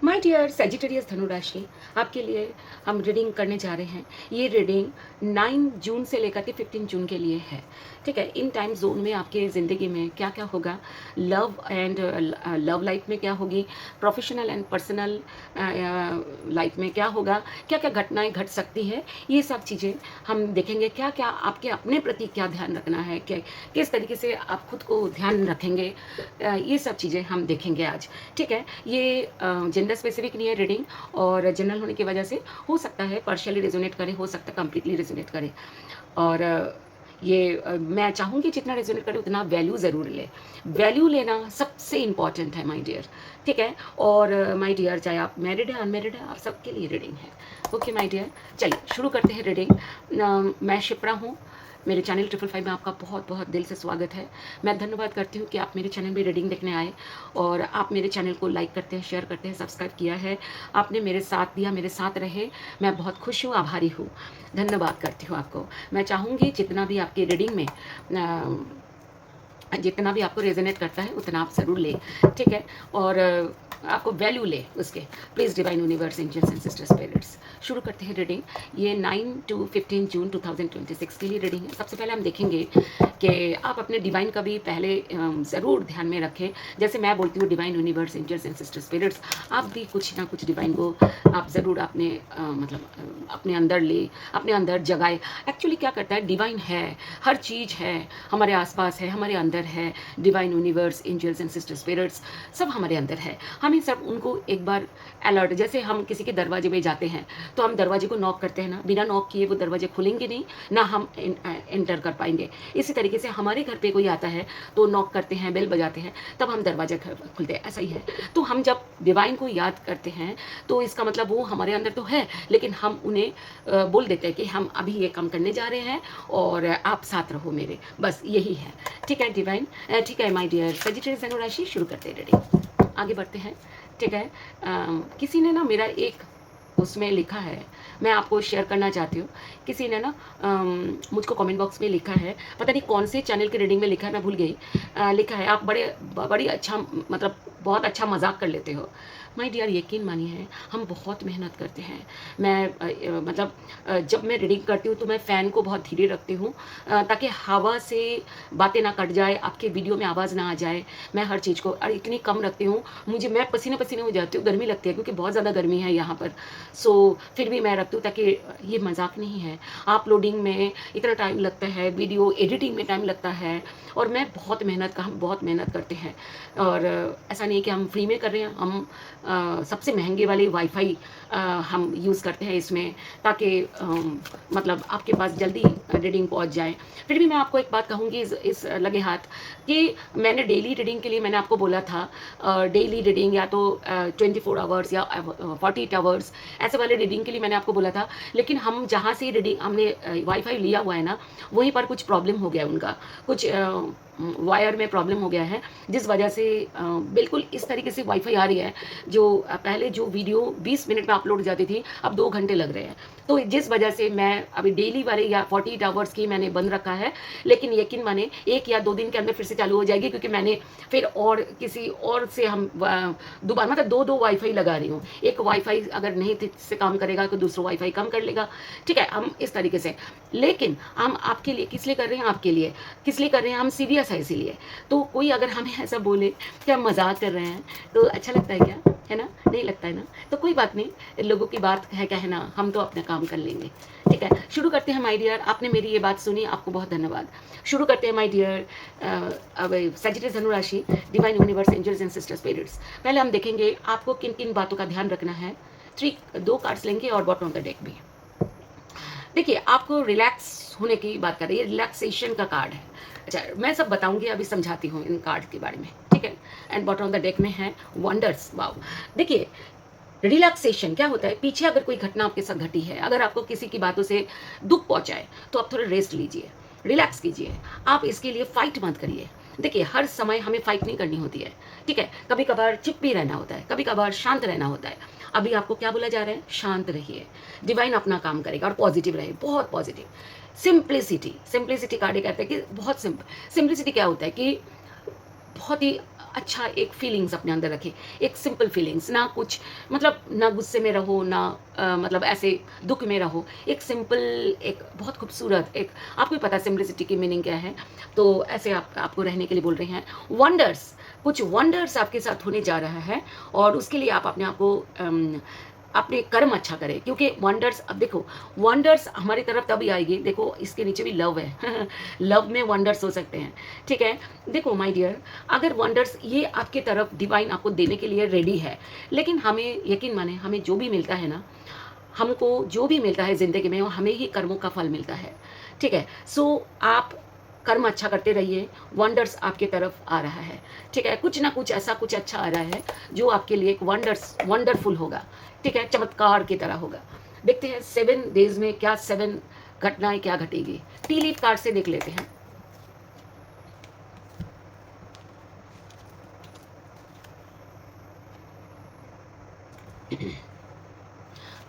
My dear Sagittarius धनु राशि, आपके लिए हम रीडिंग करने जा रहे हैं। ये रीडिंग 9 जून से लेकर के 15 जून के लिए है। ठीक है, इन टाइम जोन में आपके ज़िंदगी में क्या क्या होगा, लव एंड लव लाइफ में क्या होगी, प्रोफेशनल एंड पर्सनल लाइफ में क्या होगा, क्या क्या घटनाएं घट सकती है, ये सब चीज़ें हम देखेंगे। क्या क्या आपके अपने प्रति क्या ध्यान रखना है, क्या किस तरीके से आप खुद को ध्यान रखेंगे, ये सब चीज़ें हम देखेंगे आज। ठीक है, ये जेंडर स्पेसिफिक नहीं है रीडिंग, और जनरल होने की वजह से हो सकता है पार्शियली रेजोनेट करे, हो सकता है कंप्लीटली रेजोनेट करे। और मैं चाहूँगी जितना रेजोनेट करे उतना वैल्यू ज़रूर ले। वैल्यू लेना सबसे इम्पॉर्टेंट है माय डियर। ठीक है, और माय डियर चाहे आप मैरिड है अनमैरिड है, आप सबके लिए रीडिंग है। ओके माय डियर, चलिए शुरू करते हैं रीडिंग। मैं शिप्रा हूँ। मेरे चैनल 555 में आपका बहुत बहुत दिल से स्वागत है। मैं धन्यवाद करती हूँ कि आप मेरे चैनल में रीडिंग देखने आए, और आप मेरे चैनल को लाइक करते हैं, शेयर करते हैं, सब्सक्राइब किया है। आपने मेरे साथ दिया, मेरे साथ रहे। मैं बहुत खुश हूँ, आभारी हूँ, धन्यवाद करती हूँ आपको। मैं चाहूँगी जितना भी आपकी रीडिंग में जितना भी आपको रेजोनेट करता है उतना आप ज़रूर लें। ठीक है, और आपको वैल्यू ले उसके। Please divine universe, angels and sister spirits, शुरू करते हैं रीडिंग। ये 9 to 15 जून 2026 के लिए रीडिंग है। सबसे पहले हम देखेंगे कि आप अपने डिवाइन का भी पहले ज़रूर ध्यान में रखें। जैसे मैं बोलती हूँ divine universe, angels and sister spirits, आप भी कुछ ना कुछ डिवाइन को आप ज़रूर अपने अपने अंदर ले, अपने अंदर जगाए। एक्चुअली क्या करता है, डिवाइन है, हर चीज़ है, हमारे आसपास है, हमारे अंदर है। Divine universe, angels and sister spirits सब हमारे अंदर है। हमें सब उनको एक बार अलर्ट, जैसे हम किसी के दरवाजे में जाते हैं तो हम दरवाजे को नॉक करते हैं ना, बिना नॉक किए वो दरवाजे खुलेंगे नहीं ना, हम एंटर कर पाएंगे। इसी तरीके से हमारे घर पे कोई आता है तो नॉक करते हैं, बेल बजाते हैं, तब हम दरवाजे खुलते हैं। ऐसा ही है। तो हम जब डिवाइन को याद करते हैं तो इसका मतलब वो हमारे अंदर तो है, लेकिन हम उन्हें बोल देते हैं कि हम अभी ये काम करने जा रहे हैं और आप साथ रहो मेरे, बस यही है। ठीक है डिवाइन, ठीक है माय डियर सेजिटेरियस धनु राशि, शुरू करते हैं रीडिंग, आगे बढ़ते हैं। ठीक है, किसी ने ना मेरा एक उसमें लिखा है, मैं आपको शेयर करना चाहती हूँ। किसी ने ना मुझको कमेंट बॉक्स में लिखा है, पता नहीं कौन से चैनल के रीडिंग में लिखा है, मैं भूल गई। लिखा है, आप बड़ी अच्छा, मतलब बहुत अच्छा मजाक कर लेते हो। माय डियर, यकीन मानिए हम बहुत मेहनत करते हैं। मैं जब मैं रीडिंग करती हूँ तो मैं फ़ैन को बहुत धीरे रखती हूँ, ताकि हवा से बातें ना कट जाए, आपके वीडियो में आवाज़ ना आ जाए। मैं हर चीज़ को और इतनी कम रखती हूँ, मैं पसीने पसीने हो जाती हूँ, गर्मी लगती है क्योंकि बहुत ज़्यादा गर्मी है यहाँ पर। सो फिर भी मैं रखती हूँ, ताकि ये मजाक नहीं है। अपलोडिंग में इतना टाइम लगता है, वीडियो एडिटिंग में टाइम लगता है, और हम बहुत मेहनत करते हैं। और ऐसा नहीं कि हम फ्री में कर रहे हैं, हम सबसे महंगे वाले वाईफाई हम यूज़ करते हैं इसमें, ताकि मतलब आपके पास जल्दी रीडिंग पहुंच जाए। फिर भी मैं आपको एक बात कहूँगी इस लगे हाथ, कि मैंने डेली रीडिंग के लिए मैंने आपको बोला था, डेली रीडिंग या तो 24 आवर्स या 48 आवर्स, ऐसे वाले रीडिंग के लिए मैंने आपको बोला था। लेकिन हम जहाँ से रीडिंग हमने वाईफाई लिया हुआ है ना, वहीं पर कुछ प्रॉब्लम हो गया उनका, कुछ वायर में प्रॉब्लम हो गया है, जिस वजह से बिल्कुल इस तरीके से वाईफाई आ रही है, जो पहले जो वीडियो 20 मिनट में अपलोड जाती थी, अब 2 घंटे लग रहे हैं। तो जिस वजह से मैं अभी डेली वाले या 48 आवर्स की मैंने बंद रखा है। लेकिन यकीन माने 1 या 2 दिन के अंदर फिर से चालू हो जाएगी, क्योंकि मैंने फिर और किसी और से हम दोबारा मतलब 2-2 वाईफाई लगा रही हूँ। एक वाईफाई अगर नहीं ठीक से काम करेगा तो दूसरा वाईफाई कम कर लेगा। ठीक है, हम इस तरीके से, लेकिन हम आपके लिए किस लिए कर रहे हैं, आपके लिए किस लिए कर रहे हैं, हम सीरियस है इसीलिए। तो कोई अगर हमें ऐसा बोले कि हम मजाक कर रहे हैं तो अच्छा लगता है क्या, है ना? नहीं लगता है ना? तो कोई बात नहीं, लोगों की बात है कहना, हम तो अपना काम कर लेंगे। ठीक है, शुरू करते हैं माय डियर। आपने मेरी ये बात सुनी, आपको बहुत धन्यवाद। शुरू करते हैं माय डियर। अब सेजिटेरियस धनु राशि, divine universe, angels and sister spirits, पहले हम देखेंगे आपको किन किन बातों का ध्यान रखना है। 2 कार्ड्स लेंगे और बॉटम ऑफ द डेक भी। देखिए, आपको रिलैक्स होने की बात कर रही है, रिलैक्सेशन का कार्ड है। अच्छा, मैं सब बताऊंगी, अभी समझाती हूँ इन कार्ड के बारे में। ठीक है, and bottom of the deck में है वंडर्स। वाओ, देखिए रिलैक्सेशन क्या होता है, पीछे अगर कोई घटना आपके साथ घटी है, अगर आपको किसी की बातों से दुख पहुंचा है, तो आप थोड़ा रेस्ट लीजिए, रिलैक्स कीजिए। आप इसके लिए फाइट मत करिए। देखिए, हर समय हमें फाइट नहीं करनी होती है। ठीक है, कभी कभार चुप भी रहना होता है, कभी कभार शांत रहना होता है। अभी आपको क्या बोला जा रहा है, शांत रहिए, डिवाइन अपना काम करेगा, और पॉजिटिव रहे, बहुत पॉजिटिव। सिंप्लिसिटी, सिंप्लिसिटी कार्ड कहते हैं कि बहुत सिंपल। सिंप्लिसिटी क्या होता है कि बहुत ही अच्छा एक फीलिंग्स अपने अंदर रखें, एक सिंपल फीलिंग्स, ना कुछ मतलब ना गुस्से में रहो, ना मतलब ऐसे दुःख में रहो। एक सिंपल, एक बहुत खूबसूरत, एक आपको भी पता है सिम्प्लिसिटी की मीनिंग क्या है, तो ऐसे आपको रहने के लिए बोल रहे हैं। वंडर्स, कुछ वंडर्स आपके साथ होने जा रहा है और उसके लिए आप अपने आप को अपने कर्म अच्छा करें, क्योंकि वंडर्स, अब देखो वंडर्स हमारी तरफ तभी आएगी, देखो इसके नीचे भी लव है लव में वंडर्स हो सकते हैं, ठीक है। देखो माय डियर, अगर वंडर्स ये आपके तरफ डिवाइन आपको देने के लिए रेडी है, लेकिन हमें यकीन माने, हमें जो भी मिलता है ना, हमको जो भी मिलता है ज़िंदगी में वो हमें ही कर्मों का फल मिलता है, ठीक है। सो आप कर्म अच्छा करते रहिए, वंडर्स आपके तरफ आ रहा है, ठीक है। कुछ ना कुछ ऐसा कुछ अच्छा आ रहा है जो आपके लिए एक वंडरफुल होगा, ठीक है, चमत्कार की तरह होगा। देखते हैं 7 डेज में क्या 7 घटनाएं क्या घटेगी। टी लीफ कार्ड से देख लेते हैं।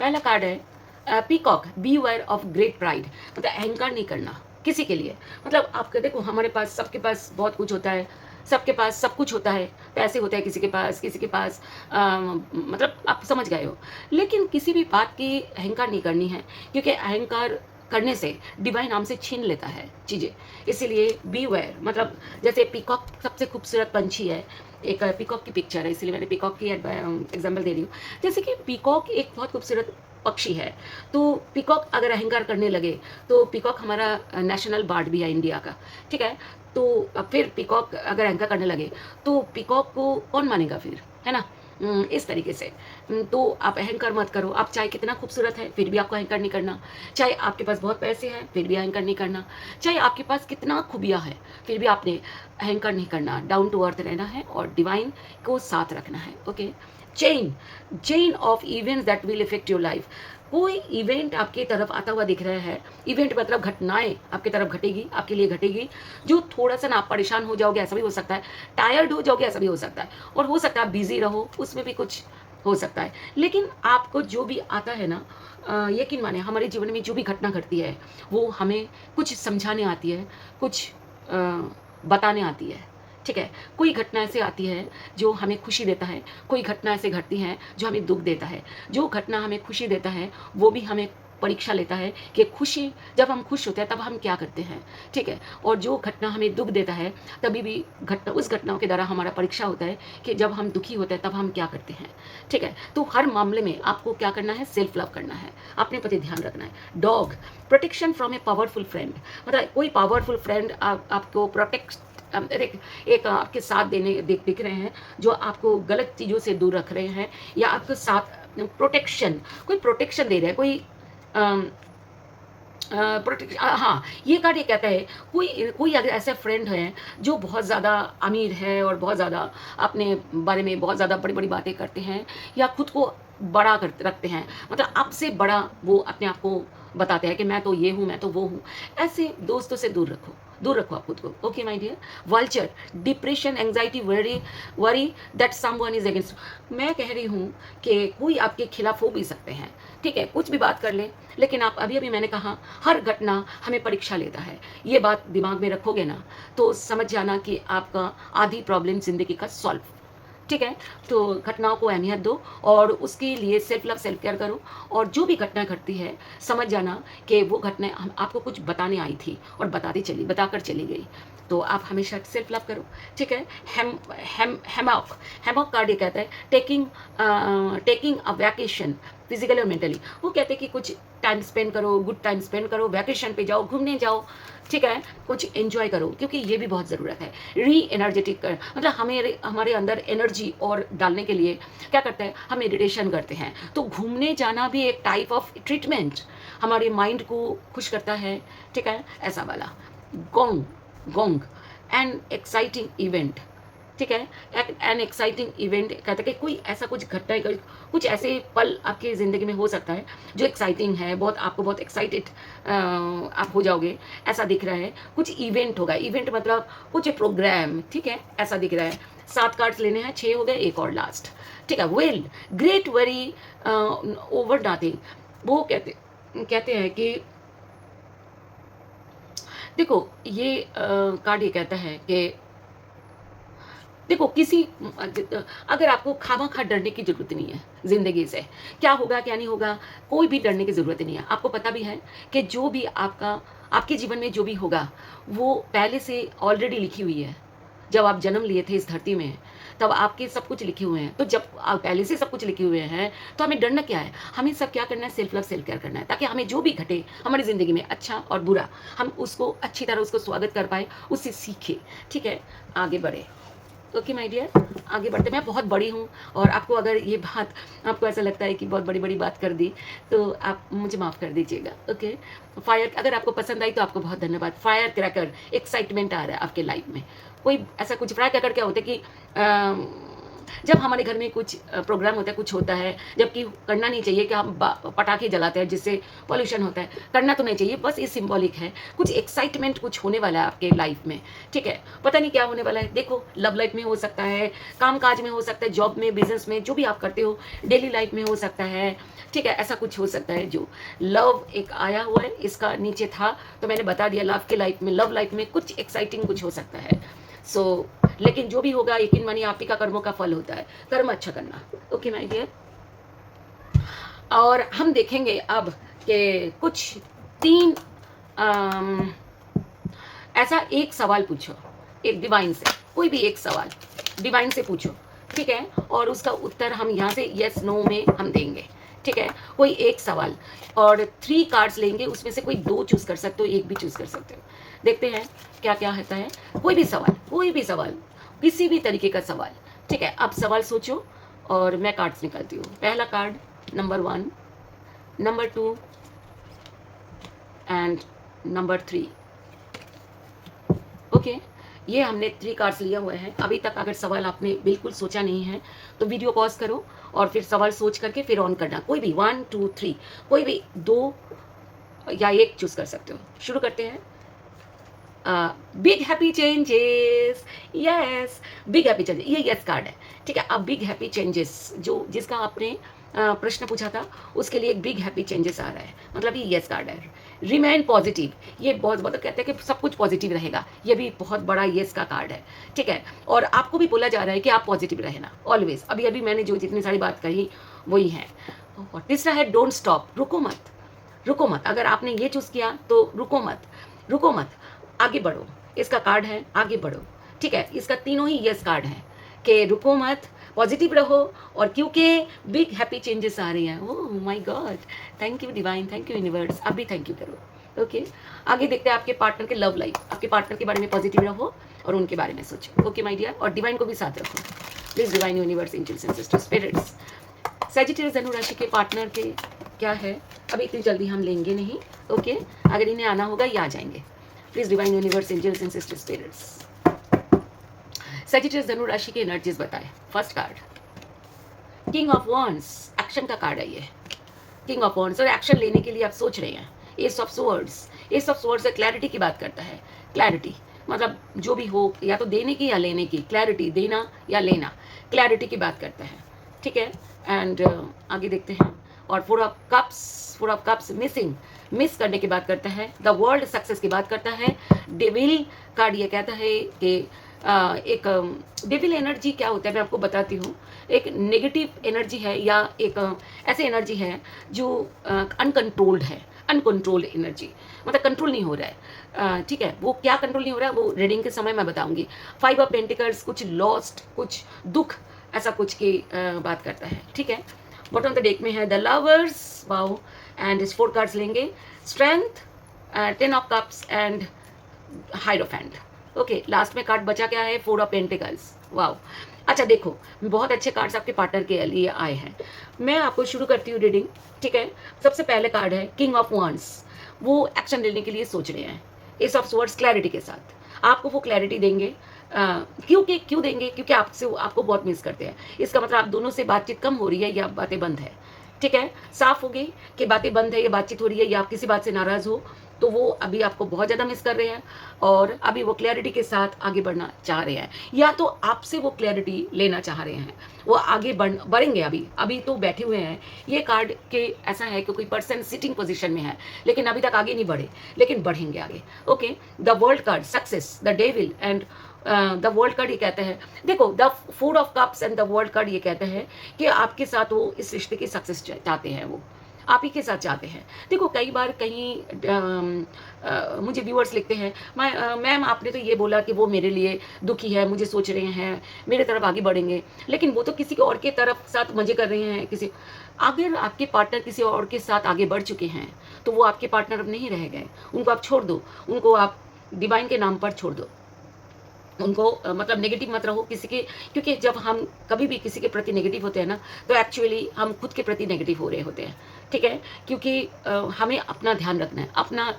पहला कार्ड है peacock, beware of great pride, मतलब अहंकार नहीं करना किसी के लिए। मतलब आपके देखो हमारे पास, सबके पास बहुत कुछ होता है, सबके पास सब कुछ होता है, पैसे होते हैं किसी के पास, किसी के पास मतलब आप समझ गए हो। लेकिन किसी भी बात की अहंकार नहीं करनी है, क्योंकि अहंकार करने से डिवाइन नाम से छीन लेता है चीज़ें। इसीलिए बी वेयर, मतलब जैसे पीकॉक सबसे खूबसूरत पंछी है, एक पीकॉक की पिक्चर है, इसलिए मैंने पीकॉक की एग्जाम्पल दे रही हूँ। जैसे कि पीकॉक एक बहुत खूबसूरत पक्षी है, तो पीकॉक अगर अहंकार करने लगे तो पीकॉक हमारा नेशनल बर्ड भी है इंडिया का, ठीक है। तो अब फिर पीकॉक अगर अहंकार करने लगे तो पीकॉक को कौन मानेगा फिर, है ना। इस तरीके से तो आप अहंकार मत करो। आप चाहे कितना खूबसूरत है फिर भी आपको अहंकार नहीं करना, चाहे आपके पास बहुत पैसे हैं फिर भी अहंकार नहीं करना, चाहे आपके पास कितना खूबियाँ है फिर भी आपने अहंकार नहीं करना। डाउन टू अर्थ रहना है और डिवाइन को साथ रखना है, okay. Chain, chain of events that will effect your life. कोई इवेंट आपकी तरफ आता हुआ दिख रहा है, इवेंट मतलब घटनाएं आपकी तरफ घटेगी, आपके लिए घटेगी, जो थोड़ा सा ना आप परेशान हो जाओगे, ऐसा भी हो सकता है, टायर्ड हो जाओगे, ऐसा भी हो सकता है, और हो सकता है आप बिजी रहो, उसमें भी कुछ हो सकता है। लेकिन आपको जो भी आता है ना, यकीन माने हमारे जीवन में जो भी घटना घटती है वो हमें कुछ समझाने आती है, कुछ बताने आती है, ठीक है। कोई घटना ऐसे आती है जो हमें खुशी देता है, कोई घटना ऐसे घटती है जो हमें दुख देता है। जो घटना हमें खुशी देता है वो भी हमें परीक्षा लेता है कि खुशी, जब हम खुश होते हैं तब हम क्या करते हैं, ठीक है। और जो घटना हमें दुख देता है तभी भी घटना, उस घटनाओं के द्वारा हमारा परीक्षा होता है कि जब हम दुखी होते हैं तब हम क्या करते हैं, ठीक है। तो हर मामले में आपको क्या करना है, सेल्फ लव करना है, अपने प्रति ध्यान रखना है। Dog, protection from a powerful friend, मतलब कोई पावरफुल फ्रेंड आपको प्रोटेक्ट, एक आपके साथ देने दिख रहे हैं, जो आपको गलत चीज़ों से दूर रख रहे हैं, या आपके साथ प्रोटेक्शन, कोई प्रोटेक्शन दे रहा है, कोई प्रोटेक्शन, हाँ, ये कार्ड ये कहता है कोई कोई अगर ऐसे फ्रेंड हैं जो बहुत ज़्यादा अमीर है और बहुत ज़्यादा अपने बारे में बहुत ज़्यादा बड़ी बड़ी बातें करते हैं, या खुद को बड़ा कर रखते हैं, मतलब आपसे बड़ा वो अपने आप को बताते हैं कि मैं तो ये हूँ, मैं तो वो हूँ। ऐसे दोस्तों से दूर रखो, दूर रखो आप खुद को, okay my dear. Vulture, depression, anxiety, worry that someone is against. मैं कह रही हूँ कि कोई आपके खिलाफ हो भी सकते हैं, ठीक है, कुछ भी बात कर ले, लेकिन आप अभी अभी मैंने कहा हर घटना हमें परीक्षा लेता है, ये बात दिमाग में रखोगे ना तो समझ जाना कि आपका आधी प्रॉब्लम जिंदगी का सॉल्व, ठीक है। तो घटनाओं को अहमियत दो और उसके लिए सेल्फ लव, सेल्फ केयर करो, और जो भी घटना घटती है समझ जाना कि वो घटना हम आपको कुछ बताने आई थी और बताकर चली गई। तो आप हमेशा सेल्फ लव करो, ठीक है। हेम हेम हेमॉक, हेमॉक कार्ड ये कहता है टेकिंग अ वैकेशन, फिजिकली और मेंटली। वो कहते हैं कि कुछ टाइम स्पेंड करो, गुड टाइम स्पेंड करो, वैकेशन पे जाओ, घूमने जाओ, ठीक है, कुछ एंजॉय करो, क्योंकि ये भी बहुत ज़रूरत है। री एनर्जेटिक कर, मतलब हमारे अंदर एनर्जी और डालने के लिए क्या करते हैं, हम मेडिटेशन करते हैं, तो घूमने जाना भी एक टाइप ऑफ ट्रीटमेंट, हमारे माइंड को खुश करता है, ठीक है, ऐसा वाला। Gong, gong, an exciting event, ठीक है, एन एक्साइटिंग इवेंट कहते हैं कि कोई ऐसा कुछ घटना है, कुछ ऐसे पल आपकी ज़िंदगी में हो सकता है जो एक्साइटिंग है, बहुत आपको बहुत एक्साइटेड आप हो जाओगे, ऐसा दिख रहा है। कुछ इवेंट होगा, इवेंट मतलब कुछ प्रोग्राम, ठीक है, ऐसा दिख रहा है। 7 कार्ड्स लेने हैं, 6 हो गए, एक और लास्ट, ठीक है। Well, great worry over nothing, वो कहते हैं कि देखो ये कार्ड ये कहता है कि देखो किसी अगर आपको खामा-खा डरने की ज़रूरत नहीं है ज़िंदगी से, क्या होगा क्या नहीं होगा, कोई भी डरने की ज़रूरत नहीं है। आपको पता भी है कि जो भी आपके जीवन में जो भी होगा, वो पहले से ऑलरेडी लिखी हुई है। जब आप जन्म लिए थे इस धरती में, तब आपके सब कुछ लिखे हुए हैं। तो जब पहले से सब कुछ लिखे हुए हैं, तो हमें डरना क्या है? हमें सब क्या करना है? सेल्फ लव, सेल्फ केयर करना है, ताकि हमें जो भी घटे हमारी ज़िंदगी में, अच्छा और बुरा, हम उसको अच्छी तरह उसको स्वागत कर पाएँ, उससे सीखें, ठीक है? आगे बढ़ें। ओके माय डियर, आगे बढ़ते। मैं बहुत बड़ी हूँ और आपको अगर ये बात आपको ऐसा लगता है कि बहुत बड़ी-बड़ी बात कर दी, तो आप मुझे माफ़ कर दीजिएगा, ओके? फायर अगर आपको पसंद आई तो आपको बहुत धन्यवाद। फायर क्रैकर, एक्साइटमेंट आ रहा है आपके लाइफ में। कोई ऐसा कुछ फायर क्रैकर क्या होता है कि जब हमारे घर में कुछ प्रोग्राम होता है, कुछ होता है, जबकि करना नहीं चाहिए कि हम पटाखे जलाते हैं जिससे पॉल्यूशन होता है, करना तो नहीं चाहिए, बस ये सिंबॉलिक है। कुछ एक्साइटमेंट कुछ होने वाला है आपके लाइफ में, ठीक है? पता नहीं क्या होने वाला है, देखो लव लाइफ में हो सकता है, काम-काज में हो सकता है, जॉब में, बिज़नेस में, जो भी आप करते हो, डेली लाइफ में हो सकता है, ठीक है? ऐसा कुछ हो सकता है जो लव एक आया हुआ है, इसका नीचे था, तो मैंने बता दिया लव के लाइफ में, लव लाइफ में कुछ एक्साइटिंग कुछ हो सकता है। सो लेकिन जो भी होगा यकीन मानिए आप ही का कर्मों का फल होता है, कर्म अच्छा करना। ओके माय डियर, और हम देखेंगे अब कि कुछ 3 अम, ऐसा एक सवाल पूछो, एक डिवाइन से, कोई भी एक सवाल डिवाइन से पूछो, ठीक है? और उसका उत्तर हम यहाँ से येस नो में हम देंगे, ठीक है? कोई एक सवाल और 3 कार्ड्स लेंगे, उसमें से कोई 2 चूज़ कर सकते हो, 1 भी चूज़ कर सकते हो। देखते हैं क्या-क्या होता है। कोई भी सवाल, किसी भी तरीके का सवाल, ठीक है? आप सवाल सोचो और मैं कार्ड्स निकालती हूँ। पहला card number 1, number 2 and number 3। Okay, ये हमने 3 कार्ड्स लिया हुआ है। अभी तक अगर सवाल आपने बिल्कुल सोचा नहीं है, तो वीडियो पॉज़ करो और फिर सवाल सोच करके फिर ऑन करना। कोई भी 1, 2, 3, कोई भी 2 या 1 चूज़ कर सकते हो। शुरू करते हैं। Big happy changes, yes, big happy changes, ये यस कार्ड है, ठीक है? अब बिग हैप्पी चेंजेस जो जिसका आपने प्रश्न पूछा था, उसके लिए एक बिग हैप्पी चेंजेस आ रहा है, मतलब ये यस कार्ड है। रिमेन पॉजिटिव, ये बहुत बहुत कहते हैं कि सब कुछ पॉजिटिव रहेगा, ये भी बहुत बड़ा यस का कार्ड है, ठीक है? और आपको भी बोला जा रहा है कि आप पॉजिटिव रहना ऑलवेज। अभी अभी मैंने जो जितनी सारी बात कही वही है। और तीसरा है डोंट स्टॉप, रुको मत। अगर आपने ये चूज़ किया तो रुको मत, आगे बढ़ो। इसका कार्ड है आगे बढ़ो, ठीक है? इसका तीनों ही यस कार्ड है कि रुको मत, पॉजिटिव रहो, और क्योंकि बिग हैप्पी चेंजेस आ रही हैं। Oh my God, thank you divine, thank you universe, अब भी थैंक यू करो। ओके, आगे देखते हैं आपके पार्टनर के लव लाइफ। आपके पार्टनर के बारे में पॉजिटिव रहो और उनके बारे में सोचो। ओके माय डियर, और डिवाइन को भी साथ रखो please. Divine universe, angels and sisters, spirits, Sagittarius धनु राशि के पार्टनर के क्या है, अभी इतनी जल्दी हम लेंगे नहीं। ओके, अगर इन्हें आना होगा ये आ जाएंगे। Please divine universe, angels and sister spirits, Sagittarius धनु राशि के एनर्जीज बताए। First card king of wands, action का कार्ड है ये। किंग ऑफ वॉन्ड्स, और एक्शन लेने के लिए आप सोच रहे हैं। Ace of swords, ace of swords clarity की बात करता है। क्लैरिटी मतलब जो भी हो, या तो देने की या लेने की, क्लैरिटी, देना या लेना, क्लैरिटी की बात करता है, ठीक है? एंड आगे देखते हैं। और 4 ऑफ कप्स मिस करने की बात करता है। द वर्ल्ड सक्सेस की बात करता है। डेविल कार्ड ये कहता है कि एक डेविल एनर्जी क्या होता है मैं आपको बताती हूँ। एक नेगेटिव एनर्जी है, या एक ऐसी एनर्जी है जो अनकंट्रोल्ड है, अनकंट्रोल्ड एनर्जी, मतलब कंट्रोल नहीं हो रहा है, ठीक है? वो क्या कंट्रोल नहीं हो रहा है वो रीडिंग के समय मैं बताऊंगी। 5 ऑफ पेंटिकल्स, कुछ लॉस्ट, कुछ दुख, ऐसा कुछ की बात करता है, ठीक है? बॉटम ऑफ द डेक में है द लवर्स, वाओ, एंड इस 4 कार्ड्स लेंगे। Strength, 10 of cups and hierophant. Okay, last में कार्ड बचा क्या है? 4 ऑफ पेंटिकल्स, वाओ। अच्छा देखो, बहुत अच्छे कार्ड्स आपके पार्टनर के लिए आए हैं। मैं आपको शुरू करती हूँ रीडिंग, ठीक है? सबसे पहले कार्ड है किंग ऑफ वॉन्ड्स, वो एक्शन लेने के लिए सोच रहे हैं। एस ऑफ स्वॉर्ड्स क्लैरिटी के साथ, आपको वो क्लैरिटी देंगे। क्यों देंगे? क्योंकि आपको बहुत मिस करते हैं। इसका मतलब आप दोनों से बातचीत कम हो रही है या बातें बंद है, ठीक है? साफ होगी कि बातें बंद है या बातचीत हो रही है, या आप किसी बात से नाराज़ हो, तो वो अभी आपको बहुत ज़्यादा मिस कर रहे हैं और अभी वो क्लैरिटी के साथ आगे बढ़ना चाह रहे हैं, या तो आपसे वो क्लैरिटी लेना चाह रहे हैं। वो आगे बढ़ेंगे, अभी तो बैठे हुए हैं। ये कार्ड के ऐसा है कि कोई पर्सन सिटिंग पोजीशन में है, लेकिन अभी तक आगे नहीं बढ़े, लेकिन बढ़ेंगे आगे। Okay, the world card, success, the devil and the world card ये कहता है, देखो the food of cups and the world card ये कहता है कि आपके साथ वो इस रिश्ते की सक्सेस चाहते हैं, वो आप ही के साथ चाहते हैं। देखो कई बार कहीं मुझे व्यूअर्स लिखते हैं, मैम आपने तो ये बोला कि वो मेरे लिए दुखी है, मुझे सोच रहे हैं मेरे तरफ आगे बढ़ेंगे, लेकिन वो तो किसी और के तरफ साथ मजे कर रहे हैं। किसी अगर आपके पार्टनर किसी और के साथ आगे बढ़ चुके हैं तो वो आपके पार्टनर अब नहीं रह गए, उनको आप छोड़ दो, उनको आप डिवाइन के नाम पर छोड़ दो, उनको मतलब नेगेटिव मत रहो किसी के, क्योंकि जब हम कभी भी किसी के प्रति नेगेटिव होते हैं ना, तो एक्चुअली हम खुद के प्रति नेगेटिव हो रहे होते हैं, ठीक है, क्योंकि हमें अपना ध्यान रखना है,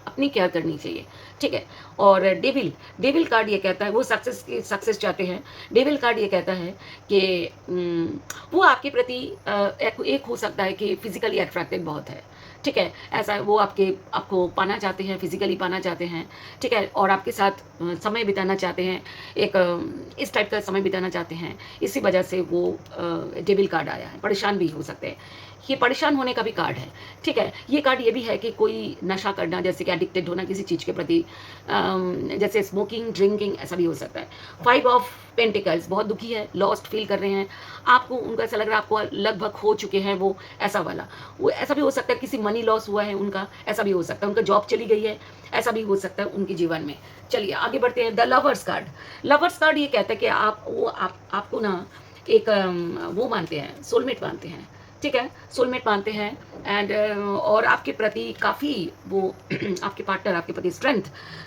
अपनी केयर करनी चाहिए, ठीक है। और डेविल कार्ड ये कहता है वो सक्सेस चाहते हैं। डेविल कार्ड ये कहता है कि वो आपके प्रति एक हो सकता है कि फिजिकली अट्रैक्टेड बहुत है, ठीक है, ऐसा वो आपको पाना चाहते हैं, फिजिकली पाना चाहते हैं, ठीक है, और आपके साथ समय बिताना चाहते हैं, एक इस टाइप का समय बिताना चाहते हैं। इसी वजह से वो डेविल कार्ड आया है। परेशान भी हो सकते हैं, ये परेशान होने का भी कार्ड है, ठीक है। ये कार्ड ये भी है कि कोई नशा करना, जैसे कि एडिक्टेड होना किसी चीज़ के प्रति, जैसे स्मोकिंग, ड्रिंकिंग, ऐसा भी हो सकता है। 5 ऑफ पेंटिकल्स, बहुत दुखी है, लॉस्ट फील कर रहे हैं, आपको उनका ऐसा लग रहा है आपको लगभग खो चुके हैं वो, ऐसा वाला। वो ऐसा भी हो सकता है किसी मनी लॉस हुआ है उनका, ऐसा भी हो सकता है उनका जॉब चली गई है, ऐसा भी हो सकता है उनके जीवन में। चलिए आगे बढ़ते हैं। The lovers card, lovers card ये कहता है कि आपको ना एक वो मानते हैं, सोलमेट मानते हैं, ठीक है, सोलमेट मानते हैं, एंड और आपके प्रति काफ़ी वो आपके पार्टनर आपके प्रति स्ट्रेंथ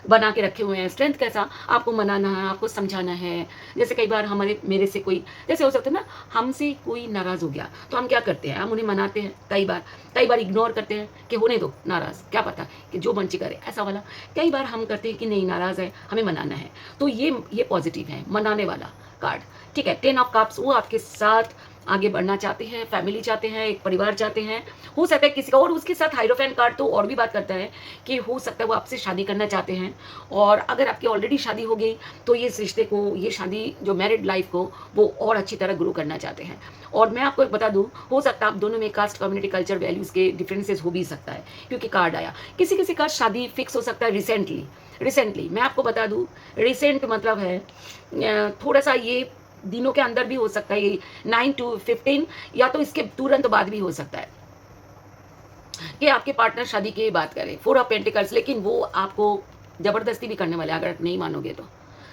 बना के रखे हुए हैं। स्ट्रेंथ कैसा, आपको मनाना है, आपको समझाना है। जैसे कई बार मेरे से कोई, जैसे हो सकता है ना, हमसे कोई नाराज़ हो गया तो हम क्या करते हैं, हम उन्हें मनाते हैं, कई बार इग्नोर करते हैं कि होने दो नाराज़, क्या पता कि जो मंची करे, ऐसा वाला। कई बार हम करते हैं कि नहीं नाराज़ है, हमें मनाना है, तो ये पॉजिटिव है, मनाने वाला कार्ड, ठीक है। 10 ऑफ कप्स, वो आपके साथ आगे बढ़ना चाहते हैं, फैमिली चाहते हैं, एक परिवार चाहते हैं, हो सकता है किसी का। और उसके साथ हाइरोफेंट कार्ड तो और भी बात करता है कि हो सकता है वो आपसे शादी करना चाहते हैं, और अगर आपकी ऑलरेडी शादी हो गई तो ये इस रिश्ते को, ये शादी जो मैरिड लाइफ को, वो और अच्छी तरह ग्रो करना चाहते हैं। और मैं आपको एक बता दूं, हो सकता है आप दोनों में कास्ट, कम्युनिटी, कल्चर, वैल्यूज़ के डिफरेंसेस हो भी सकता है, क्योंकि कार्ड आया। किसी का शादी फिक्स हो सकता है रिसेंटली। मैं आपको बता दूं, रिसेंट मतलब है थोड़ा सा ये दिनों के अंदर भी हो सकता है, ये 9 to 15, या तो इसके तुरंत बाद भी हो सकता है कि आपके पार्टनर शादी की बात करें। 4 ऑफ पेंटिकल्स, लेकिन वो आपको जबरदस्ती भी करने वाले, अगर आप नहीं मानोगे तो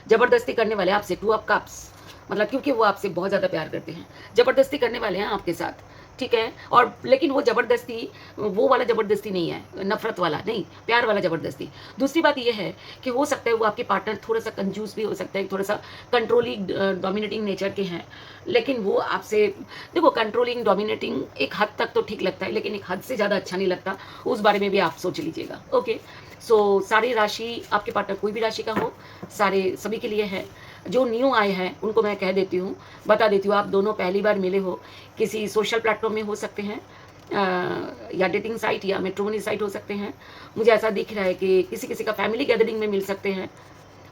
जबरदस्ती करने वाले आपसे। 2 ऑफ कप्स, मतलब क्योंकि वो आपसे बहुत ज़्यादा प्यार करते हैं, जबरदस्ती करने वाले हैं आपके साथ, ठीक है। और लेकिन वो ज़बरदस्ती, वो वाला ज़बरदस्ती नहीं है, नफ़रत वाला नहीं, प्यार वाला ज़बरदस्ती। दूसरी बात ये है कि हो सकता है वो आपके पार्टनर थोड़ा-सा कंजूस भी हो सकता है, थोड़ा-सा कंट्रोलिंग, डोमिनेटिंग नेचर के हैं, लेकिन वो आपसे, देखो कंट्रोलिंग, डोमिनेटिंग एक हद तक तो ठीक लगता है, लेकिन एक हद से ज़्यादा अच्छा नहीं लगता, उस बारे में भी आप सोच लीजिएगा, ओके। सो सारी राशि, आपके पार्टनर कोई भी राशि का हो, सभी के लिए है। जो न्यू आए हैं उनको मैं कह देती हूँ, बता देती हूँ, आप दोनों पहली बार मिले हो, किसी सोशल प्लेटफॉर्म में हो सकते हैं, या डेटिंग साइट या मैट्रिमोनी साइट हो सकते हैं। मुझे ऐसा दिख रहा है कि किसी का फैमिली गैदरिंग में मिल सकते हैं,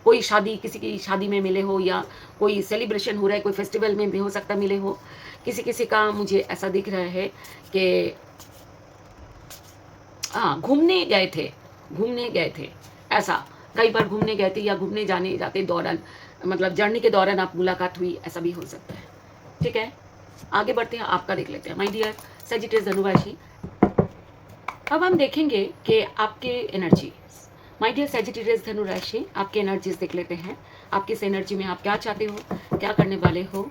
कोई शादी, किसी की शादी में मिले हो, या कोई सेलिब्रेशन हो रहा है, कोई फेस्टिवल में भी हो सकता है मिले हो। किसी का मुझे ऐसा दिख रहा है कि हाँ, घूमने गए थे, ऐसा कई बार घूमने गए थे, या घूमने जाते दौरान, मतलब जर्नी के दौरान आप मुलाकात हुई, ऐसा भी हो सकता है, ठीक है। आगे बढ़ते हैं, आपका देख लेते हैं माय डियर सजिटेरियस धनु राशि। अब हम देखेंगे कि आपके एनर्जी, माय डियर सजिटेरियस धनु राशि, आपके एनर्जीज देख लेते हैं। आपकी इस एनर्जी में आप क्या चाहते हो, क्या करने वाले हो,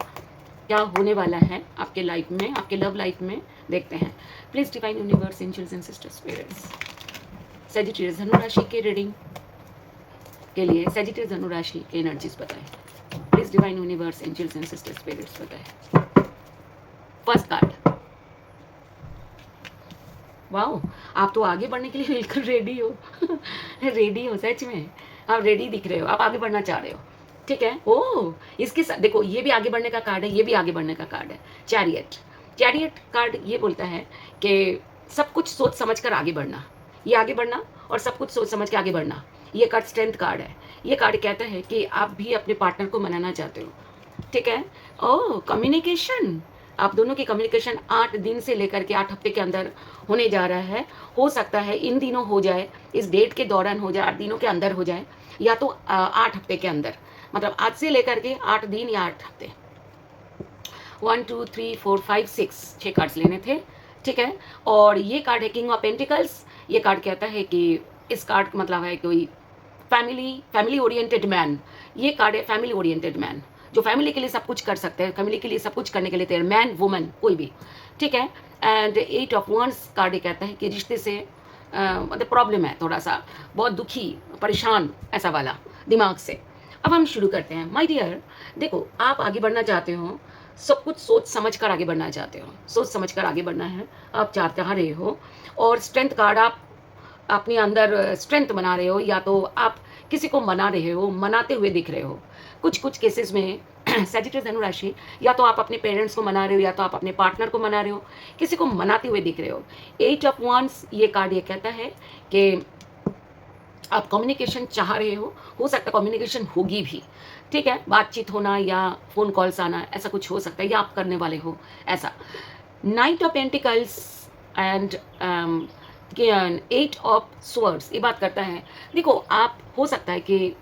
क्या होने वाला है आपके लाइफ में, आपके लव लाइफ में, देखते हैं। Please divine universe, angels and sister spirits, Sagittarius धनु राशि के रीडिंग के लिए सजिटेरियस धनु राशि के एनर्जीज बताएं। Please divine universe, angels and sister spirits बताएं। फर्स्ट कार्ड, वाओ, आप तो आगे बढ़ने के लिए बिल्कुल रेडी हो रेडी हो, सच में आप रेडी दिख रहे हो, आप आगे बढ़ना चाह रहे हो, ठीक है। ओह, इसके साथ देखो, ये भी आगे बढ़ने का कार्ड है, ये भी आगे बढ़ने का कार्ड है। चैरियट कार्ड ये बोलता है कि सब कुछ सोच समझ कर आगे बढ़ना, ये आगे बढ़ना और सब कुछ सोच समझ के आगे बढ़ना। ये कार्ड स्ट्रेंथ कार्ड है। ये कार्ड कहता है कि आप भी अपने पार्टनर को मनाना चाहते हो, ठीक है। ओह, कम्युनिकेशन, आप दोनों की कम्युनिकेशन 8 दिन से लेकर के 8 हफ्ते के अंदर होने जा रहा है। हो सकता है इन दिनों हो जाए, इस डेट के दौरान हो जाए, 8 दिनों के अंदर हो जाए, या तो 8 हफ्ते के अंदर। मतलब आज से लेकर के 8 दिन या 8 हफ्ते, 1 2 3 4 5 6 कार्ड्स लेने थे, ठीक है। और ये कार्ड है किंग ऑफ पेंटिकल्स। ये कार्ड कहता है कि इस कार्ड का मतलब है कोई फैमिली ओरिएंटेड मैन। ये कार्ड है फैमिली ओरिएंटेड मैन, जो फैमिली के लिए सब कुछ कर सकते हैं, फैमिली के लिए सब कुछ करने के लिए तैयार, मैन वुमन कोई भी, ठीक है। एंड 8 ऑफ वंस कार्ड ये कहता है कि रिश्ते से मतलब प्रॉब्लम है, थोड़ा सा बहुत दुखी परेशान ऐसा वाला दिमाग से। अब हम शुरू करते हैं। माय डियर, देखो आप आगे बढ़ना चाहते हो, सब कुछ सोच समझ कर आगे बढ़ना चाहते हो, सोच समझ कर आगे बढ़ना है, आप चाह रहे हो। और स्ट्रेंथ कार्ड, आप अपने अंदर स्ट्रेंथ बना रहे हो, या तो आप किसी को मना रहे हो, मनाते हुए दिख रहे हो। कुछ कुछ केसेस में सैजिटेरियस धनु राशि, या तो आप अपने पेरेंट्स को मना रहे हो, या तो आप अपने पार्टनर को मना रहे हो, किसी को मनाते हुए दिख रहे हो। 8 ऑफ वंस ये कार्ड ये कहता है कि आप कम्युनिकेशन चाह रहे हो सकता है कम्युनिकेशन होगी भी, ठीक है, बातचीत होना या फ़ोन कॉल्स आना, ऐसा कुछ हो सकता है, या आप करने वाले हो ऐसा। Night of pentacles and 8 of swords ये बात करता है, देखो आप हो सकता है कि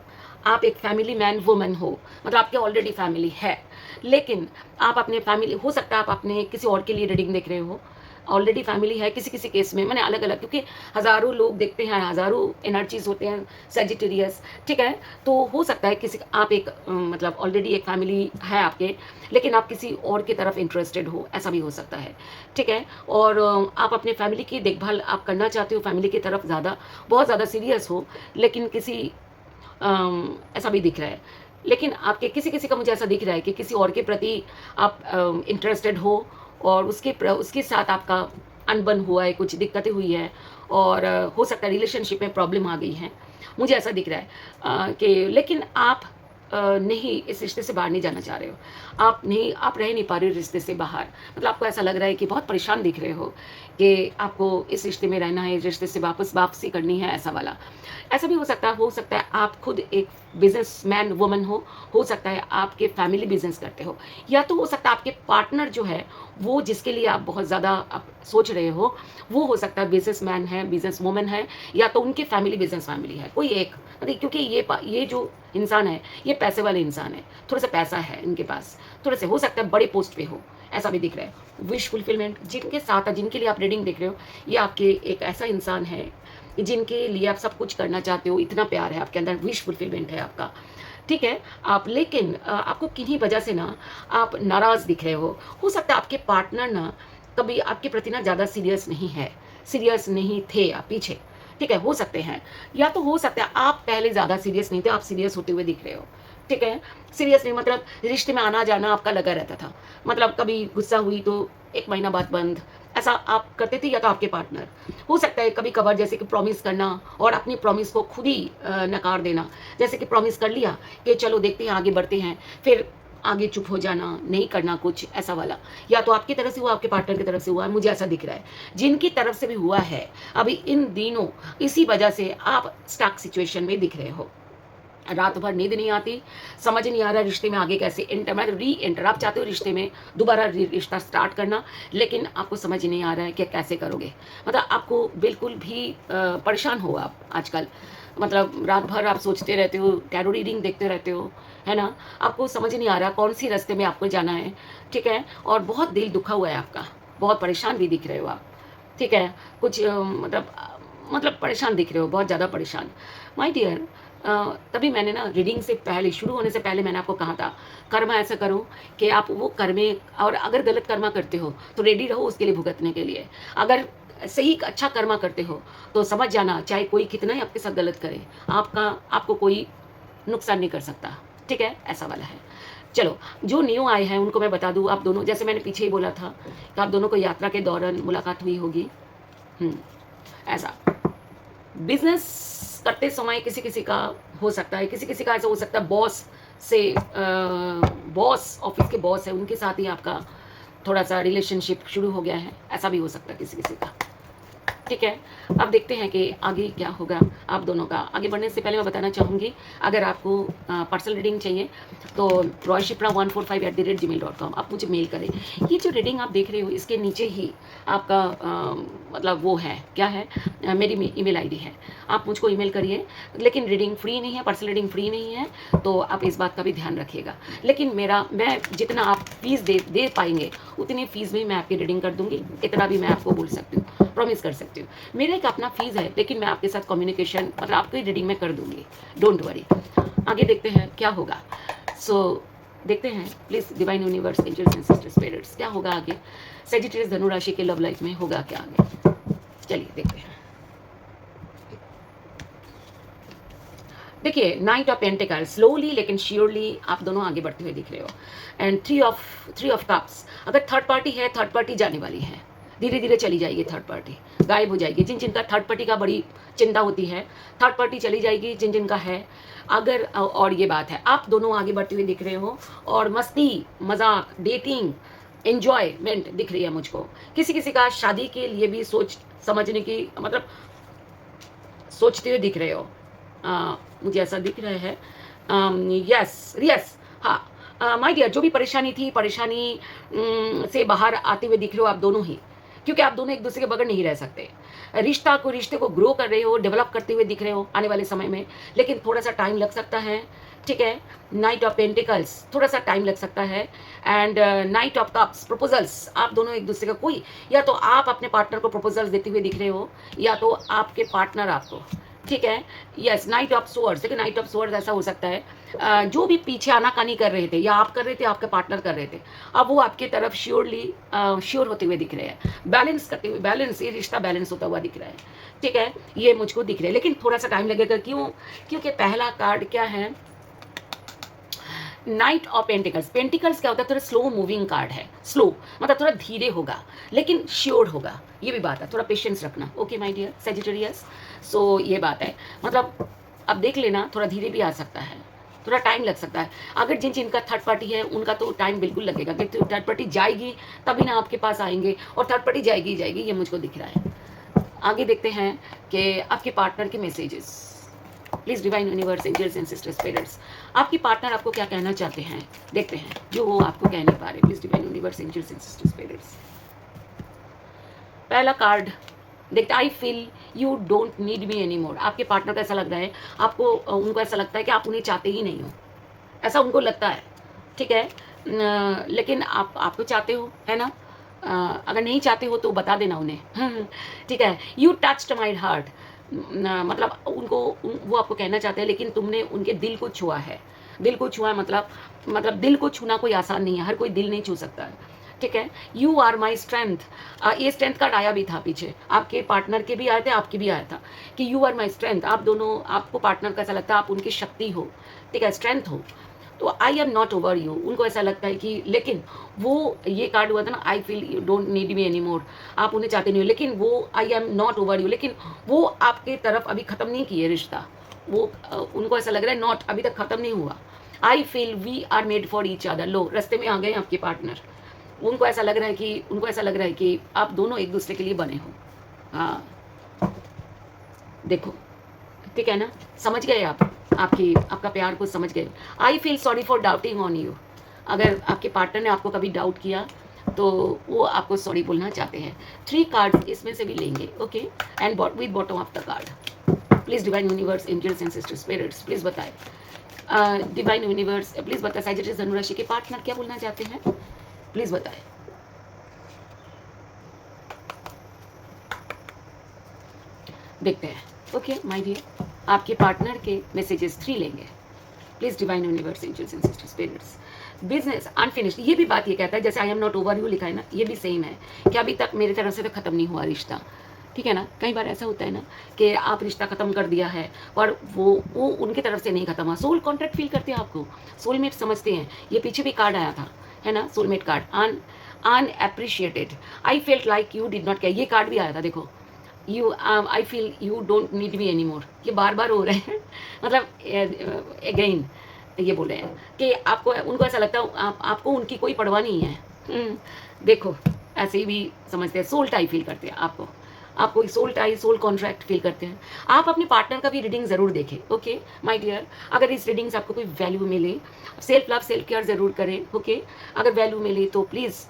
आप एक फैमिली मैन वुमन हो, मतलब आपके ऑलरेडी फैमिली है, लेकिन आप अपने फैमिली, हो सकता है आप अपने किसी और के लिए रीडिंग देख रहे हो, ऑलरेडी फैमिली है किसी किसी केस में, मैंने अलग अलग, क्योंकि हज़ारों लोग देखते हैं, हज़ारों एनर्जीज होते हैं सेजिटेरियस, ठीक है। तो हो सकता है किसी आप एक मतलब ऑलरेडी एक फैमिली है आपके, लेकिन आप किसी और की तरफ इंटरेस्टेड हो, ऐसा भी हो सकता है, ठीक है। और आप अपने फैमिली की देखभाल आप करना चाहते हो, फैमिली की तरफ ज़्यादा बहुत ज़्यादा सीरियस हो, लेकिन किसी ऐसा भी दिख रहा है, लेकिन आपके किसी किसी का मुझे ऐसा दिख रहा है कि किसी और के प्रति आप इंटरेस्टेड हो, और उसके साथ आपका अनबन हुआ है, कुछ दिक्कतें हुई है, और हो सकता है रिलेशनशिप में प्रॉब्लम आ गई है, मुझे ऐसा दिख रहा है कि लेकिन आप नहीं, इस रिश्ते से बाहर नहीं जाना चाह रहे हो, आप रह नहीं पा रहे हो रिश्ते से बाहर, मतलब आपको ऐसा लग रहा है कि बहुत परेशान दिख रहे हो कि आपको इस रिश्ते में रहना है, इस रिश्ते से वापसी करनी है, ऐसा वाला। ऐसा भी हो सकता है आप खुद एक बिजनेसमैन वुमन हो सकता है आपके फैमिली बिजनेस करते हो, या तो हो सकता है आपके पार्टनर जो है वो जिसके लिए आप बहुत ज़्यादा आप सोच रहे हो हो सकता है बिजनेसमैन है, बिजनेस वुमन है, या तो उनकी फैमिली है, कोई एक, मतलब क्योंकि ये जो इंसान है ये पैसे वाले इंसान है, थोड़ा सा पैसा है इनके पास, थोड़े से हो सकता है बड़े पोस्ट पे हो, ऐसा भी दिख रहा है। विश फुलफिलमेंट जिनके साथ, जिनके लिए आप रीडिंग देख रहे हो, ये आपके एक ऐसा इंसान है जिनके लिए आप सब कुछ करना चाहते हो, इतना प्यार है आपके अंदर, विश फुलफिलमेंट है आपका, ठीक है। आप लेकिन आपको किन्हीं वजह से ना आप नाराज़ दिख रहे हो सकता है आपके पार्टनर ना कभी आपके प्रति ना ज़्यादा सीरियस नहीं थे आप पीछे, ठीक है, हो सकते हैं, या तो हो सकता है आप पहले ज़्यादा सीरियस नहीं थे, आप सीरियस होते हुए दिख रहे हो, ठीक है। सीरियस नहीं मतलब रिश्ते में आना जाना आपका लगा रहता था, मतलब कभी गुस्सा हुई तो 1 महीना बाद बंद, ऐसा आप करते थे, या तो आपके पार्टनर हो सकता है कभी कभार, जैसे कि प्रॉमिस करना और अपनी प्रॉमिस को खुद ही नकार देना, जैसे कि प्रॉमिस कर लिया कि चलो देखते हैं आगे बढ़ते हैं, फिर आगे चुप हो जाना, नहीं करना कुछ, ऐसा वाला, या तो आपकी तरफ से हुआ, आपके पार्टनर की तरफ से हुआ, मुझे ऐसा दिख रहा है। जिनकी तरफ से भी हुआ है, अभी इन दिनों इसी वजह से आप स्टक सिचुएशन में दिख रहे हो, रात भर नींद नहीं आती, समझ नहीं आ रहा रिश्ते में आगे कैसे एंटर, मतलब री एंटर, आप चाहते हो रिश्ते में दोबारा रिश्ता स्टार्ट करना, लेकिन आपको समझ नहीं आ रहा है कि कैसे करोगे, मतलब आपको बिल्कुल भी परेशान हो आप आजकल, मतलब रात भर आप सोचते रहते हो, टैरो रीडिंग देखते रहते हो, है ना, आपको समझ नहीं आ रहा कौन सी रास्ते में आपको जाना है, ठीक है। और बहुत दिल दुखा हुआ है आपका, बहुत परेशान भी दिख रहे हो आप, ठीक है, कुछ मतलब परेशान दिख रहे हो, बहुत ज़्यादा परेशान। माय डियर, तभी मैंने ना रीडिंग से पहले, शुरू होने से पहले मैंने आपको कहा था कर्मा ऐसा करो कि आप वो कर्मे, और अगर गलत कर्मा करते हो तो रेडी रहो उसके लिए भुगतने के लिए, अगर सही अच्छा कर्मा करते हो तो समझ जाना चाहे कोई कितना ही आपके साथ गलत करे, आपको कोई नुकसान नहीं कर सकता, ठीक है, ऐसा वाला है। चलो, जो न्यू आए हैं उनको मैं बता दूँ, आप दोनों, जैसे मैंने पीछे ही बोला था कि आप दोनों को यात्रा के दौरान मुलाकात हुई होगी, ऐसा बिजनेस करते समय किसी किसी का हो सकता है, किसी किसी का ऐसा हो सकता है बॉस से, बॉस ऑफिस के बॉस है उनके साथ ही आपका थोड़ा सा रिलेशनशिप शुरू हो गया है, ऐसा भी हो सकता है किसी किसी का, ठीक है। अब देखते हैं कि आगे क्या होगा आप दोनों का। आगे बढ़ने से पहले मैं बताना चाहूँगी, अगर आपको पर्सनल रीडिंग चाहिए तो royshipra145@gmail.com आप मुझे मेल करें। ये जो रीडिंग आप देख रहे हो इसके नीचे ही आपका मतलब वो है, क्या है, मेरी ईमेल आईडी है। आप मुझको ईमेल करिए, लेकिन रीडिंग फ्री नहीं है, पर्सनल रीडिंग फ्री नहीं है, तो आप इस बात का भी ध्यान रखिएगा। लेकिन मैं जितना आप फीस दे पाएंगे उतनी फीस में मैं आपकी रीडिंग कर दूंगी, इतना भी मैं आपको बोल सकती हूँ, प्रॉमिस कर सकती हूँ। मेरा एक अपना फीस है, लेकिन मैं आपके साथ कम्युनिकेशन मतलब आपकी रीडिंग में कर दूंगी, डोंट वरी। आगे देखते हैं क्या होगा। देखते हैं please divine universe, angels and sister spirits, क्या होगा आगे। सेजिटेरियस धनु राशि के लव लाइफ में होगा क्या आगे, चलिए देखते हैं। देखिए, नाइट ऑफ पेंटिकल, स्लोली लेकिन श्योरली आप दोनों आगे बढ़ते हुए दिख रहे हो। एंड थ्री ऑफ कप्स, अगर थर्ड पार्टी है, थर्ड पार्टी जाने वाली है, धीरे धीरे चली जाएगी, थर्ड पार्टी गायब हो जाएगी। जिन जिनका थर्ड पार्टी का बड़ी चिंता होती है, थर्ड पार्टी चली जाएगी, जिन जिनका है। अगर और ये बात है, आप दोनों आगे बढ़ते हुए दिख रहे हो, और मस्ती मजाक डेटिंग एंजॉयमेंट दिख रही है मुझको। किसी किसी का शादी के लिए भी सोच समझने की मतलब सोचते हुए दिख रहे हो। मुझे ऐसा दिख रहा है। यस यस, हाँ माय डियर, जो भी परेशानी थी, परेशानी से बाहर आते हुए दिख रहे हो आप दोनों ही, क्योंकि आप दोनों एक दूसरे के बगैर नहीं रह सकते। रिश्ते को ग्रो कर रहे हो, डेवलप करते हुए दिख रहे हो आने वाले समय में, लेकिन थोड़ा सा टाइम लग सकता है, ठीक है। नाइट ऑफ पेंटिकल्स, थोड़ा सा टाइम लग सकता है। And night of cups, proposals, आप दोनों एक दूसरे का कोई, या तो आप अपने पार्टनर को प्रपोजल्स देते हुए दिख रहे हो, या तो आपके पार्टनर आपको, ठीक है। यस, नाइट ऑफ सोर्ड्स, देखिए नाइट ऑफ सोर्ड्स ऐसा हो सकता है, जो भी पीछे आनाकानी कर रहे थे, या आप कर रहे थे, आपके पार्टनर कर रहे थे, अब वो आपकी तरफ श्योर होते हुए दिख रहे हैं, बैलेंस करते हुए, बैलेंस, ये रिश्ता बैलेंस होता हुआ दिख रहा है, ठीक है। ये मुझको दिख रहा है, लेकिन थोड़ा सा टाइम लगेगा। क्यों? क्योंकि पहला कार्ड क्या है, नाइट ऑफ पेंटिकल्स। पेंटिकल्स क्या होता है, थोड़ा स्लो मूविंग कार्ड है, स्लो मतलब थोड़ा धीरे होगा, लेकिन श्योर होगा, ये भी बात है, थोड़ा पेशेंस रखना। ओके माय डियर सेजिटेरियस, सो ये बात है, मतलब अब देख लेना, थोड़ा धीरे भी आ सकता है, थोड़ा टाइम लग सकता है। अगर जिन जिनका थर्ड पार्टी है उनका तो टाइम बिल्कुल लगेगा, कि थर्ड पार्टी जाएगी तभी ना आपके पास आएंगे, और थर्ड पार्टी जाएगी ही जाएगी, ये मुझको दिख रहा है। आगे देखते हैं कि आपके पार्टनर के messages, please divine universe, angels and sister spirits, आपकी पार्टनर आपको क्या कहना चाहते हैं, देखते हैं जो वो आपको कह नहीं पा रहे। Please divine universe, angels and sister spirits. पहला कार्ड देखते, I feel you don't need me any more. आपके पार्टनर को ऐसा लग रहा है, आपको उनको ऐसा लगता है कि आप उन्हें चाहते ही नहीं हो, ऐसा उनको लगता है, ठीक है। लेकिन आप तो चाहते हो, है ना। अगर नहीं चाहते हो तो बता देना उन्हें ठीक है। यू टच्ड माई हार्ट, मतलब वो आपको कहना चाहते हैं, लेकिन तुमने उनके दिल को छुआ है। दिल को छुआ है मतलब दिल को छूना कोई आसान नहीं है, हर कोई दिल नहीं छू सकता है, ठीक है। यू आर माई स्ट्रेंथ, ये स्ट्रेंथ कार्ड आया भी था पीछे, आपके पार्टनर के भी आए थे, आपके भी आया था कि यू आर माई स्ट्रेंथ। आप दोनों, आपको पार्टनर का ऐसा लगता है आप उनकी शक्ति हो, ठीक है, स्ट्रेंथ हो। तो आई एम नॉट ओवर यू, उनको ऐसा लगता है कि, लेकिन वो ये कार्ड हुआ था ना, आई feel you don't need me any more, आप उन्हें चाहते नहीं हो, लेकिन वो आई एम नॉट ओवर यू, लेकिन वो आपके तरफ अभी ख़त्म नहीं किए रिश्ता, वो उनको ऐसा लग रहा है नॉट, अभी तक ख़त्म नहीं हुआ। I feel we are made for each other, लो रास्ते में आ गए आपके पार्टनर, उनको ऐसा लग रहा है कि आप दोनों एक दूसरे के लिए बने हो। हाँ देखो, ठीक है ना, समझ गए आप, आपका प्यार को समझ गए। I feel sorry for doubting on you, अगर आपके पार्टनर ने आपको कभी डाउट किया तो वो आपको सॉरी बोलना चाहते हैं। 3 कार्ड इसमें से भी लेंगे, okay. And with bottom of the card, please divine universe, angels and sister spirits, please बताए, डिवाइन यूनिवर्स प्लीज बताए, सैजिटेरियस धनु राशि के पार्टनर क्या बोलना चाहते हैं, प्लीज बताए। देखते हैं, ओके माय डियर, आपके पार्टनर के मैसेजेस 3 लेंगे, please divine universe, angels and sister spirits. Business unfinished, ये भी बात ये कहता है, जैसे I am not over you लिखा है ना, ये भी सेम है कि अभी तक मेरी तरफ से तो खत्म नहीं हुआ रिश्ता, ठीक है ना। कई बार ऐसा होता है ना कि आप रिश्ता खत्म कर दिया है, पर वो उनकी तरफ से नहीं खत्म हुआ, सोल कॉन्ट्रैक्ट फील करते हैं आपको, सोलमेट समझते हैं। ये पीछे भी कार्ड आया था, है ना, soulmate card, unappreciated, I felt like you did not care, ये कार्ड भी आया था, देखो, you I feel you don't need me any more, ये बार बार हो रहे हैं मतलब अगेन ये बोल रहे हैं कि आपको, उनको ऐसा लगता है आपको उनकी कोई परवाह नहीं है। देखो ऐसे ही भी समझते हैं, सोल टाइप फील करते हैं आपको, आप कोई soul tie, soul contract feel करते हैं, आप अपने पार्टनर का भी रीडिंग ज़रूर देखें, ओके माय डियर। अगर इस रीडिंग से आपको कोई वैल्यू मिले, सेल्फ लव, सेल्फ केयर ज़रूर करें, ओके। अगर वैल्यू मिले तो प्लीज़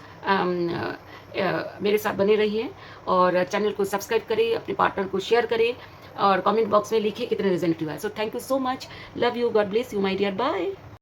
मेरे साथ बने रहिए और चैनल को सब्सक्राइब करें, अपने पार्टनर को शेयर करें और कमेंट बॉक्स में लिखिए कितने रिजल्ट हुआ है। So thank you so much, love you, God bless you my dear, bye.